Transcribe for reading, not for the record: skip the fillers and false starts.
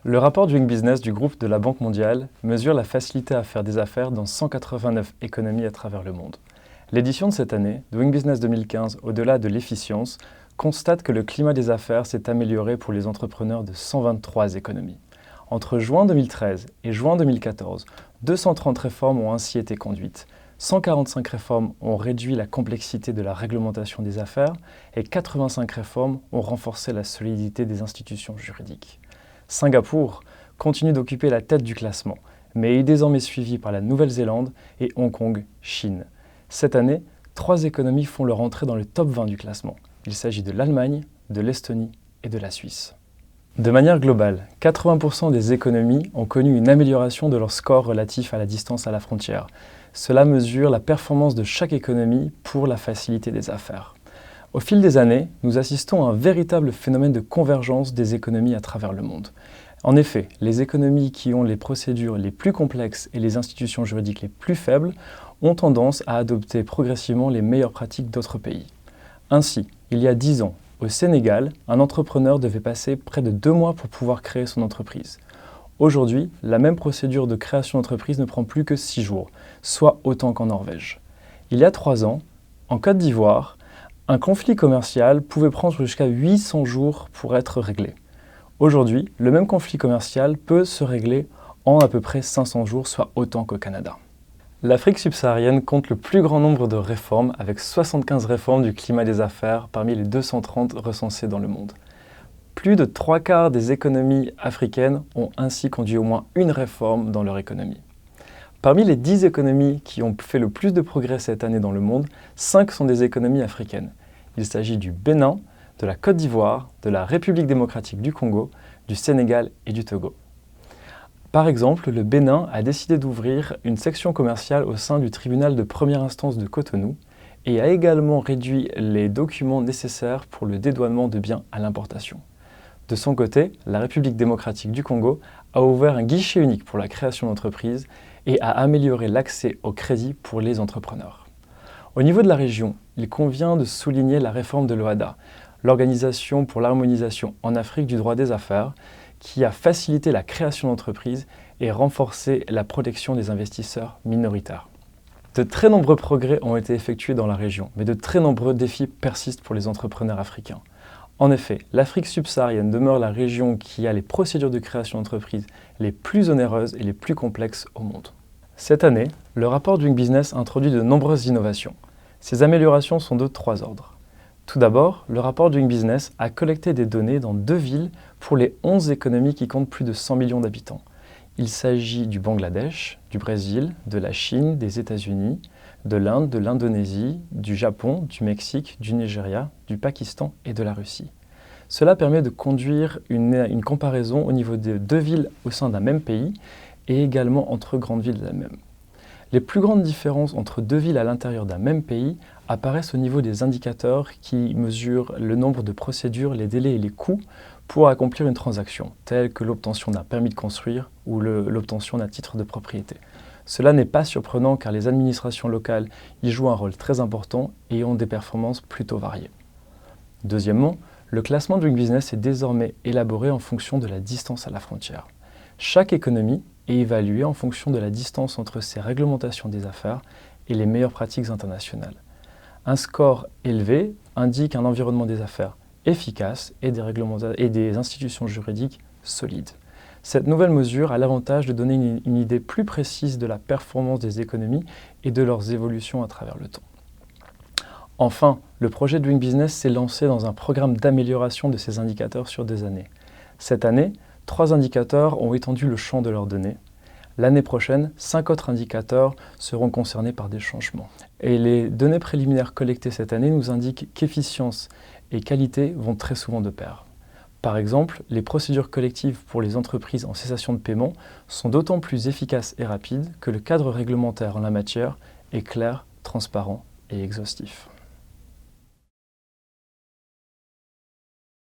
Le rapport Doing Business du groupe de la Banque mondiale mesure la facilité à faire des affaires dans 189 économies à travers le monde. L'édition de cette année, Doing Business 2015, au-delà de l'efficience, constate que le climat des affaires s'est amélioré pour les entrepreneurs de 123 économies. Entre juin 2013 et juin 2014, 230 réformes ont ainsi été conduites. 145 réformes ont réduit la complexité de la réglementation des affaires et 85 réformes ont renforcé la solidité des institutions juridiques. Singapour continue d'occuper la tête du classement, mais est désormais suivi par la Nouvelle-Zélande et Hong Kong, Chine. Cette année, 3 économies font leur entrée dans le top 20 du classement. Il s'agit de l'Allemagne, de l'Estonie et de la Suisse. De manière globale, 80% des économies ont connu une amélioration de leur score relatif à la distance à la frontière. Cela mesure la performance de chaque économie pour la facilité des affaires. Au fil des années, nous assistons à un véritable phénomène de convergence des économies à travers le monde. En effet, les économies qui ont les procédures les plus complexes et les institutions juridiques les plus faibles ont tendance à adopter progressivement les meilleures pratiques d'autres pays. Ainsi, il y a 10 ans, au Sénégal, un entrepreneur devait passer près de 2 mois pour pouvoir créer son entreprise. Aujourd'hui, la même procédure de création d'entreprise ne prend plus que 6 jours, soit autant qu'en Norvège. Il y a 3 ans, en Côte d'Ivoire, un conflit commercial pouvait prendre jusqu'à 800 jours pour être réglé. Aujourd'hui, le même conflit commercial peut se régler en à peu près 500 jours, soit autant qu'au Canada. L'Afrique subsaharienne compte le plus grand nombre de réformes, avec 75 réformes du climat des affaires parmi les 230 recensées dans le monde. Plus de 3/4 des économies africaines ont ainsi conduit au moins une réforme dans leur économie. Parmi les 10 économies qui ont fait le plus de progrès cette année dans le monde, 5 sont des économies africaines. Il s'agit du Bénin, de la Côte d'Ivoire, de la République démocratique du Congo, du Sénégal et du Togo. Par exemple, le Bénin a décidé d'ouvrir une section commerciale au sein du tribunal de première instance de Cotonou et a également réduit les documents nécessaires pour le dédouanement de biens à l'importation. De son côté, la République démocratique du Congo a ouvert un guichet unique pour la création d'entreprises et a amélioré l'accès au crédit pour les entrepreneurs. Au niveau de la région, il convient de souligner la réforme de l'OHADA, l'Organisation pour l'harmonisation en Afrique du droit des affaires, qui a facilité la création d'entreprises et renforcé la protection des investisseurs minoritaires. De très nombreux progrès ont été effectués dans la région, mais de très nombreux défis persistent pour les entrepreneurs africains. En effet, l'Afrique subsaharienne demeure la région qui a les procédures de création d'entreprises les plus onéreuses et les plus complexes au monde. Cette année, le rapport Doing Business introduit de nombreuses innovations. Ces améliorations sont de 3 ordres. Tout d'abord, le rapport Doing Business a collecté des données dans 2 villes pour les 11 économies qui comptent plus de 100 millions d'habitants. Il s'agit du Bangladesh, du Brésil, de la Chine, des États-Unis, de l'Inde, de l'Indonésie, du Japon, du Mexique, du Nigeria, du Pakistan et de la Russie. Cela permet de conduire une comparaison au niveau de 2 villes au sein d'un même pays et également entre grandes villes elles-mêmes. Les plus grandes différences entre 2 villes à l'intérieur d'un même pays apparaissent au niveau des indicateurs qui mesurent le nombre de procédures, les délais et les coûts pour accomplir une transaction, telle que l'obtention d'un permis de construire ou l'obtention d'un titre de propriété. Cela n'est pas surprenant car les administrations locales y jouent un rôle très important et ont des performances plutôt variées. Deuxièmement, le classement Doing Business est désormais élaboré en fonction de la distance à la frontière. Chaque économie est évaluée en fonction de la distance entre ses réglementations des affaires et les meilleures pratiques internationales. Un score élevé indique un environnement des affaires efficace et des institutions juridiques solides. Cette nouvelle mesure a l'avantage de donner une idée plus précise de la performance des économies et de leurs évolutions à travers le temps. Enfin, le projet Doing Business s'est lancé dans un programme d'amélioration de ces indicateurs sur des années. Cette année, 3 indicateurs ont étendu le champ de leurs données. L'année prochaine, 5 autres indicateurs seront concernés par des changements. Et les données préliminaires collectées cette année nous indiquent qu'efficience et qualité vont très souvent de pair. Par exemple, les procédures collectives pour les entreprises en cessation de paiement sont d'autant plus efficaces et rapides que le cadre réglementaire en la matière est clair, transparent et exhaustif.